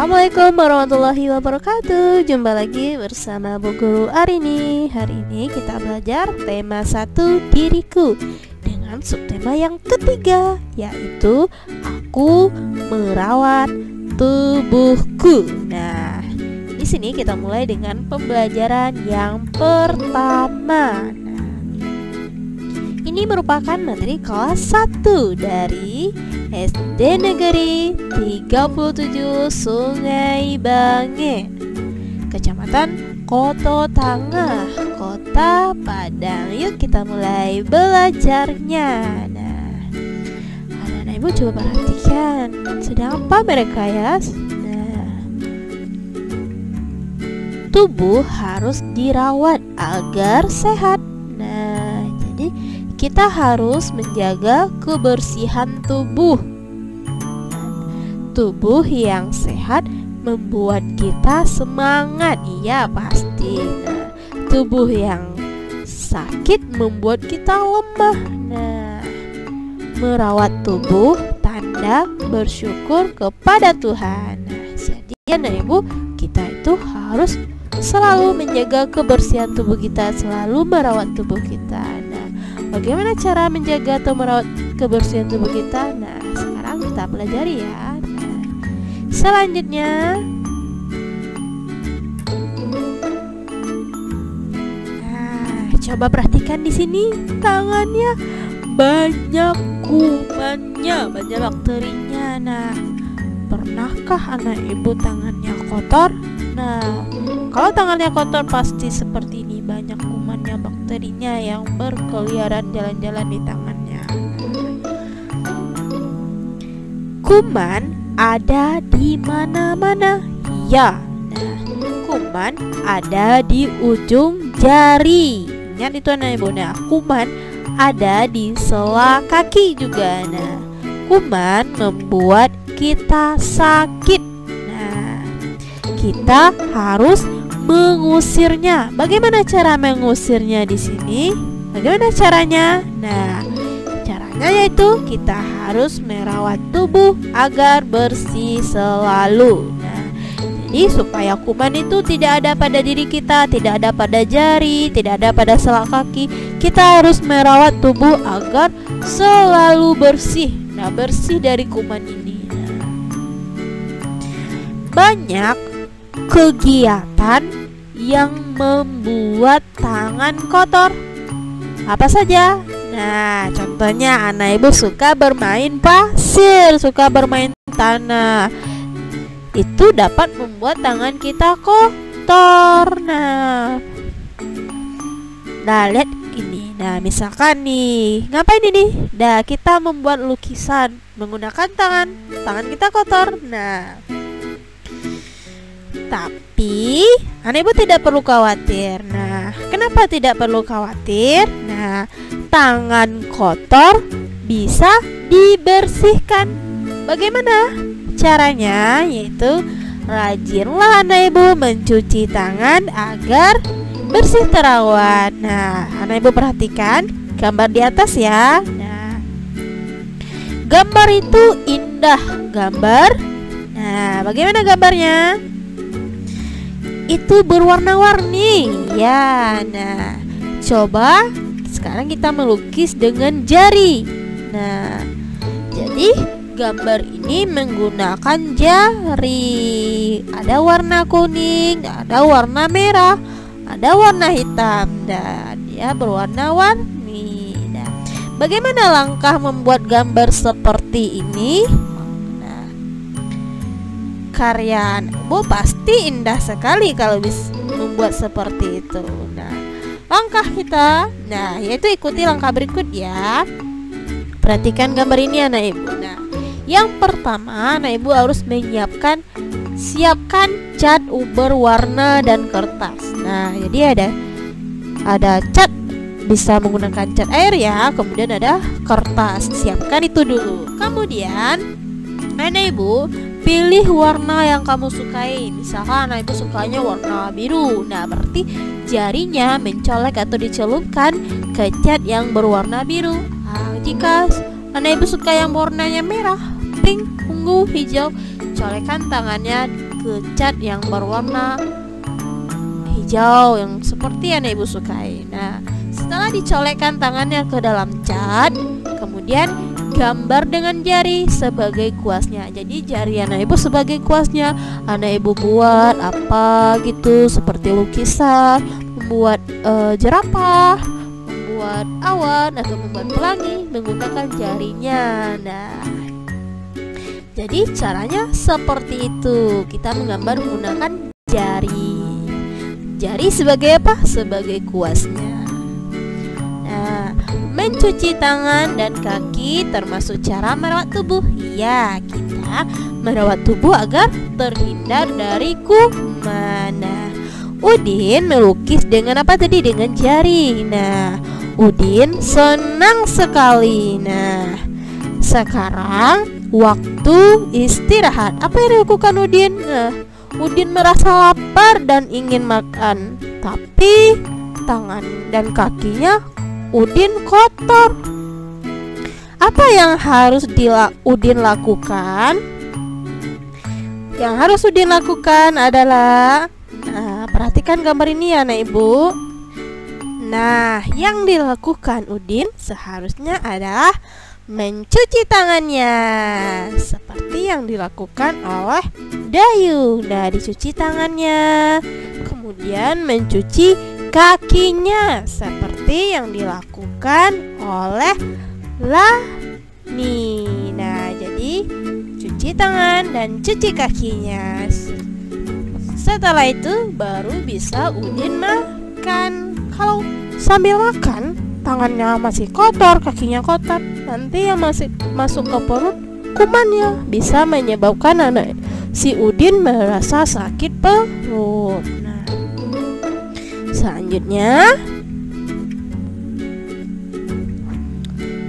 Assalamualaikum warahmatullahi wabarakatuh. Jumpa lagi bersama Bu Guru Arini. Hari ini kita belajar tema 1 diriku dengan subtema yang ketiga, yaitu aku merawat tubuhku. Nah, di sini kita mulai dengan pembelajaran yang pertama. Ini merupakan materi kelas 1 dari SD Negeri 37 Sungai Bange, Kecamatan Koto Tangah, Kota Padang. Yuk kita mulai belajarnya. Nah, anak-anak ibu coba perhatikan sedang apa mereka ya. Nah, tubuh harus dirawat agar sehat. Nah, jadi kita harus menjaga kebersihan tubuh. Tubuh yang sehat membuat kita semangat. Iya pasti. Nah, tubuh yang sakit membuat kita lemah. Nah, merawat tubuh tanda bersyukur kepada Tuhan. Nah, jadi anak ibu, kita itu harus selalu menjaga kebersihan tubuh kita, selalu merawat tubuh kita. Nah, bagaimana cara menjaga atau merawat kebersihan tubuh kita? Nah, sekarang kita pelajari ya. Nah, selanjutnya, coba perhatikan di sini tangannya banyak kumannya, banyak bakterinya. Nah, pernahkah anak ibu tangannya kotor? Nah, kalau tangannya kotor pasti seperti ini, banyak kumannya, bakterinya yang berkeliaran jalan-jalan di tangannya. Kuman ada di mana-mana. Ya, nah, kuman ada di ujung jari. Ingat itu anak ibu. Nah, kuman ada di sela kaki juga. Nah, kuman membuat kita sakit. Nah, kita harus mengusirnya. Bagaimana cara mengusirnya di sini? Bagaimana caranya? Nah, caranya yaitu kita harus merawat tubuh agar bersih selalu. Nah, jadi supaya kuman itu tidak ada pada diri kita, tidak ada pada jari, tidak ada pada sela kaki, kita harus merawat tubuh agar selalu bersih. Nah, bersih dari kuman ini. Nah, banyak kegiatan yang membuat tangan kotor. Apa saja? Nah, contohnya anak ibu suka bermain pasir, suka bermain tanah. Itu dapat membuat tangan kita kotor. Nah, lihat ini. Nah, misalkan nih, ngapain ini? Nah, kita membuat lukisan menggunakan tangan kita kotor. Nah, tapi anak ibu tidak perlu khawatir. Nah, kenapa tidak perlu khawatir? Nah, tangan kotor bisa dibersihkan. Bagaimana caranya? Yaitu rajinlah anak ibu mencuci tangan agar bersih terawat. Nah, anak ibu perhatikan gambar di atas ya. Nah, gambar itu indah. Nah, bagaimana gambarnya? Itu berwarna-warni ya. Nah, coba sekarang kita melukis dengan jari. Nah, jadi gambar ini menggunakan jari. Ada warna kuning, ada warna merah, ada warna hitam, dan dia berwarna-warni. Nah, bagaimana langkah membuat gambar seperti ini? Karya ibu pasti indah sekali kalau bisa membuat seperti itu. Nah, langkah kita, yaitu ikuti langkah berikut ya. Perhatikan gambar ini anak ibu. Nah, yang pertama anak ibu harus siapkan cat berwarna dan kertas. Nah, jadi ada cat, bisa menggunakan cat air ya. Kemudian ada kertas, siapkan itu dulu. Kemudian anak ibu pilih warna yang kamu sukai. Misalkan anak ibu sukanya warna biru. Nah, berarti jarinya mencolek atau dicelupkan ke cat yang berwarna biru. Nah, jika anak ibu suka yang warnanya merah, pink, ungu, hijau, colekkan tangannya ke cat yang berwarna hijau yang seperti yang ibu sukai. Nah, setelah dicolekkan tangannya ke dalam cat, kemudian gambar dengan jari sebagai kuasnya. Jadi jari anak ibu sebagai kuasnya. Anak ibu buat apa gitu, seperti lukisan, membuat jerapah, membuat awan atau membuat pelangi menggunakan jarinya. Nah, jadi caranya seperti itu. Kita menggambar menggunakan jari. Jari sebagai apa? Sebagai kuasnya. Nah, mencuci tangan dan kaki termasuk cara merawat tubuh. Ya, kita merawat tubuh agar terhindar dari kuman. Nah, Udin melukis dengan apa tadi? Dengan jari. Nah, Udin senang sekali. Nah, sekarang waktu istirahat. Apa yang dilakukan Udin? Nah, Udin merasa lapar dan ingin makan, tapi tangan dan kakinya Udin kotor. Apa yang harus Udin lakukan? Yang harus Udin lakukan adalah, nah, perhatikan gambar ini ya anak ibu. Nah, yang dilakukan Udin seharusnya adalah mencuci tangannya seperti yang dilakukan oleh Dayu. Nah, dicuci tangannya, kemudian mencuci kakinya seperti yang dilakukan oleh Lani. Nah, jadi cuci tangan dan cuci kakinya. Setelah itu baru bisa Udin makan. Kalau sambil makan tangannya masih kotor, kakinya kotor, nanti yang masih masuk ke perut kumannya bisa menyebabkan anak si Udin merasa sakit perut. Nah, selanjutnya,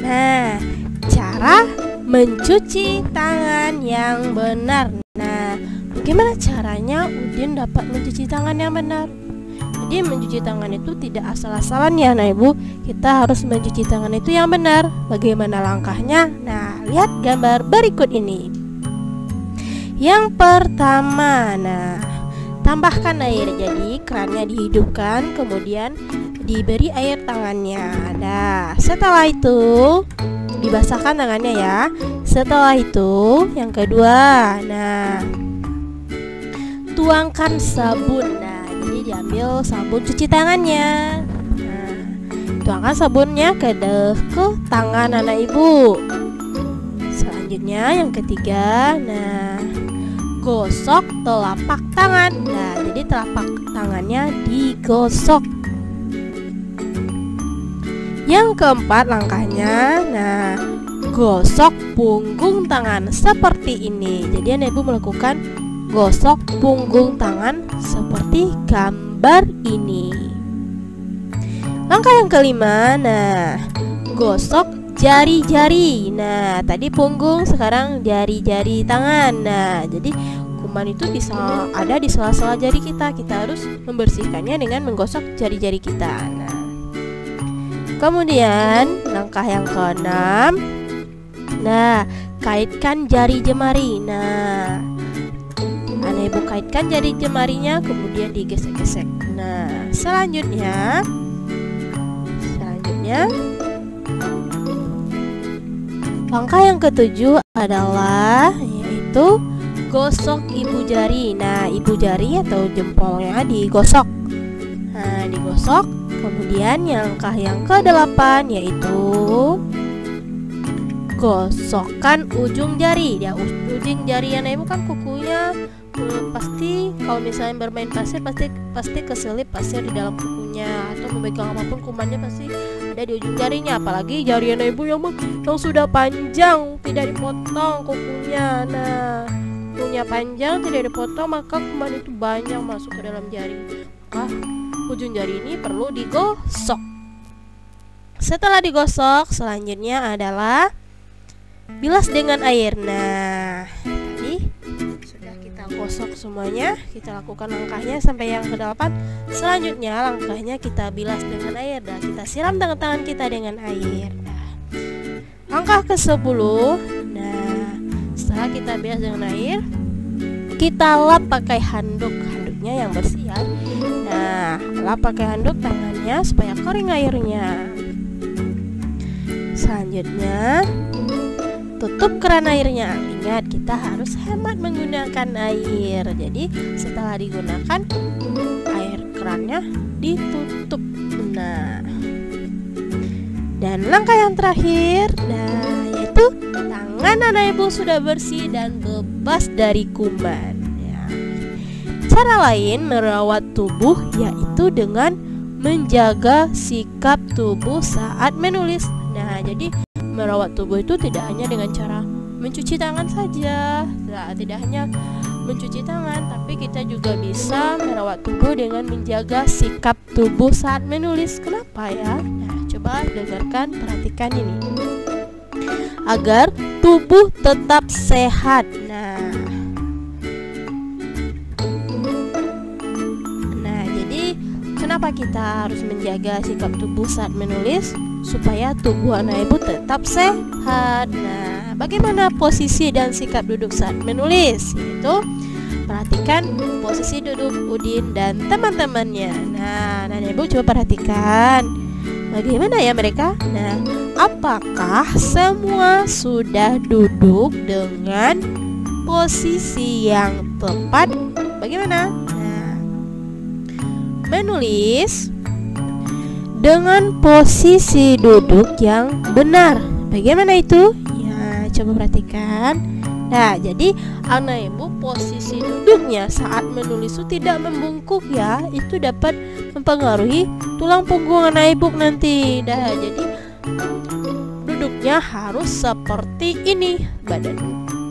nah, cara mencuci tangan yang benar. Nah, bagaimana caranya Udin dapat mencuci tangan yang benar? Jadi mencuci tangan itu tidak asal-asalan ya anak ibu. Kita harus mencuci tangan itu yang benar. Bagaimana langkahnya? Nah, lihat gambar berikut ini. Yang pertama, nah, tambahkan air. Jadi kerannya dihidupkan, kemudian diberi air tangannya. Nah, setelah itu dibasahkan tangannya ya. Setelah itu yang kedua, nah, tuangkan sabun. Nah, jadi diambil sabun cuci tangannya. Nah, tuangkan sabunnya ke tangan anak ibu. Selanjutnya yang ketiga, nah, gosok telapak tangan. Nah, jadi telapak tangannya digosok. Yang keempat langkahnya, nah, gosok punggung tangan seperti ini. Jadi anak ibu melakukan gosok punggung tangan seperti gambar ini. Langkah yang kelima, nah, gosok jari-jari. Nah, tadi punggung, sekarang jari-jari tangan. Nah, jadi kuman itu bisa ada di sela-sela jari kita. Kita harus membersihkannya dengan menggosok jari-jari kita. Nah, kemudian langkah yang keenam, nah, kaitkan jari jemari. Nah, anak ibu kaitkan jari jemarinya, kemudian digesek-gesek. Nah, selanjutnya langkah yang ketujuh adalah yaitu gosok ibu jari. Nah, ibu jari atau jempolnya digosok. Nah, digosok. Kemudian langkah yang ke-8 yaitu gosokkan ujung jari. Ya, ujung jari anak ibu kan kukunya pasti kalau misalnya bermain pasir pasti keselip pasir di dalam kukunya, atau memegang apapun kumannya pasti ada di ujung jarinya. Apalagi jari anak ibu yang sudah panjang, tidak dipotong kukunya. Nah, kukunya panjang tidak dipotong, maka kuman itu banyak masuk ke dalam jari. Maka ujung jari ini perlu digosok. Setelah digosok, selanjutnya adalah bilas dengan air. Nah, tadi sudah kita gosok semuanya, kita lakukan langkahnya sampai yang ke-8. Selanjutnya langkahnya kita bilas dengan air. Nah, kita siram tangan kita dengan air. Nah, langkah ke-10, nah, setelah kita bilas dengan air, kita lap pakai handuknya yang bersih ya. Nah, lap pakai handuk tangannya supaya kering airnya. Selanjutnya, tutup keran airnya. Ingat, kita harus hemat menggunakan air. Jadi setelah digunakan, air kerannya ditutup. Nah, dan langkah yang terakhir, yaitu tangan anak ibu sudah bersih dan bebas dari kuman ya. Cara lain merawat tubuh yaitu dengan menjaga sikap tubuh saat menulis. Nah, jadi merawat tubuh itu tidak hanya dengan cara mencuci tangan saja. Nah, tidak hanya mencuci tangan, tapi kita juga bisa merawat tubuh dengan menjaga sikap tubuh saat menulis. Kenapa ya? Nah, coba dengarkan, perhatikan ini. Agar tubuh tetap sehat. Nah, jadi kenapa kita harus menjaga sikap tubuh saat menulis? Supaya tubuh anak ibu tetap sehat. Nah, bagaimana posisi dan sikap duduk saat menulis? Itu perhatikan posisi duduk Udin dan teman-temannya. Nah, anak ibu coba perhatikan bagaimana ya mereka. Nah, apakah semua sudah duduk dengan posisi yang tepat? Bagaimana? Nah, menulis dengan posisi duduk yang benar. Bagaimana itu? Ya, coba perhatikan. Nah, jadi anak ibu posisi duduknya saat menulis itu tidak membungkuk ya. Itu dapat mempengaruhi tulang punggung anak ibu nanti. Nah, jadi duduknya harus seperti ini, badan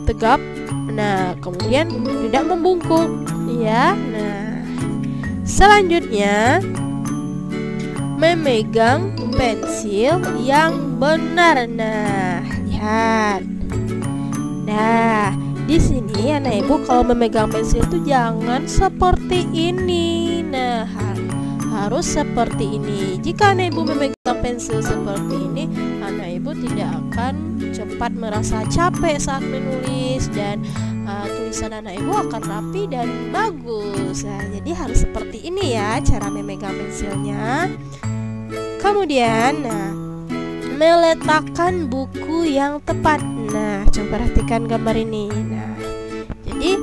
tegap. Nah, kemudian tidak membungkuk ya. Nah, selanjutnya memegang pensil yang benar. Nah, lihat. Nah, di sini anak ibu kalau memegang pensil itu jangan seperti ini. Nah, harus seperti ini. Jika anak ibu memegang pensil seperti ini, anak ibu tidak akan cepat merasa capek saat menulis dan tulisan anak ibu akan rapi dan bagus. Nah, jadi harus seperti ini ya cara memegang pensilnya. Kemudian, meletakkan buku yang tepat. Nah, coba perhatikan gambar ini. Nah, jadi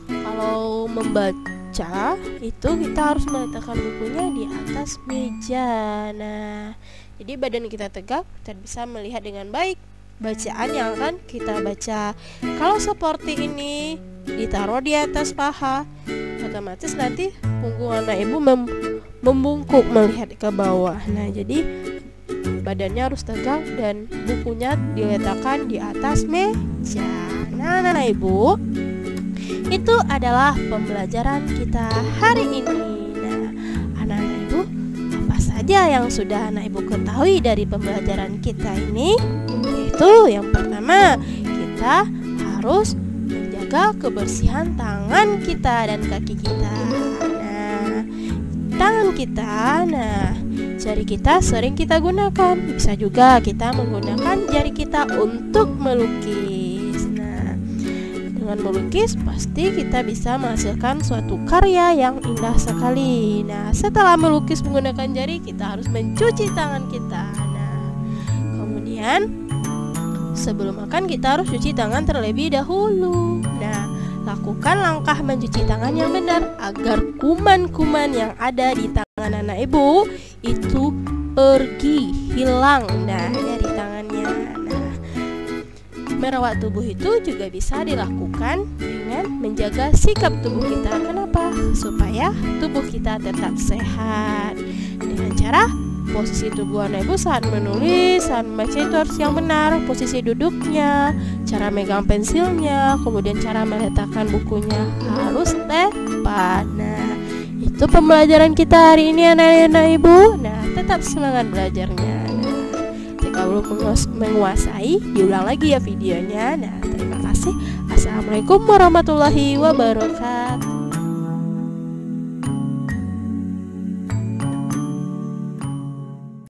kalau membaca itu kita harus meletakkan bukunya di atas meja. Nah, jadi badan kita tegak, kita bisa melihat dengan baik bacaan yang akan kita baca. Kalau seperti ini ditaruh di atas paha, otomatis nanti punggung anak ibu membungkuk melihat ke bawah. Nah, jadi badannya harus tegak dan bukunya diletakkan di atas meja. Nah, anak ibu, itu adalah pembelajaran kita hari ini. Nah, anak-anak ibu, apa saja yang sudah anak ibu ketahui dari pembelajaran kita ini? Yaitu yang pertama, kita harus menjaga kebersihan tangan kita dan kaki kita. Nah, tangan kita, jari kita sering kita gunakan. Bisa juga kita menggunakan jari kita untuk melukis. Nah, dengan melukis pasti kita bisa menghasilkan suatu karya yang indah sekali. Nah, setelah melukis menggunakan jari, kita harus mencuci tangan kita. Nah, kemudian sebelum makan kita harus cuci tangan terlebih dahulu. Nah, lakukan langkah mencuci tangan yang benar agar kuman-kuman yang ada di tangan anak ibu itu pergi, hilang dari tangannya. Nah, merawat tubuh itu juga bisa dilakukan dengan menjaga sikap tubuh kita. Kenapa? Supaya tubuh kita tetap sehat. Dengan cara posisi tubuh anak ibu saat menulis, saat membaca itu harus yang benar. Posisi duduknya, cara megang pensilnya, kemudian cara meletakkan bukunya harus tepat. Nah, itu pembelajaran kita hari ini anak-anak ibu. Nah, tetap semangat belajarnya. Nah, jika belum menguasai, diulang lagi ya videonya. Nah, terima kasih. Assalamualaikum warahmatullahi wabarakatuh.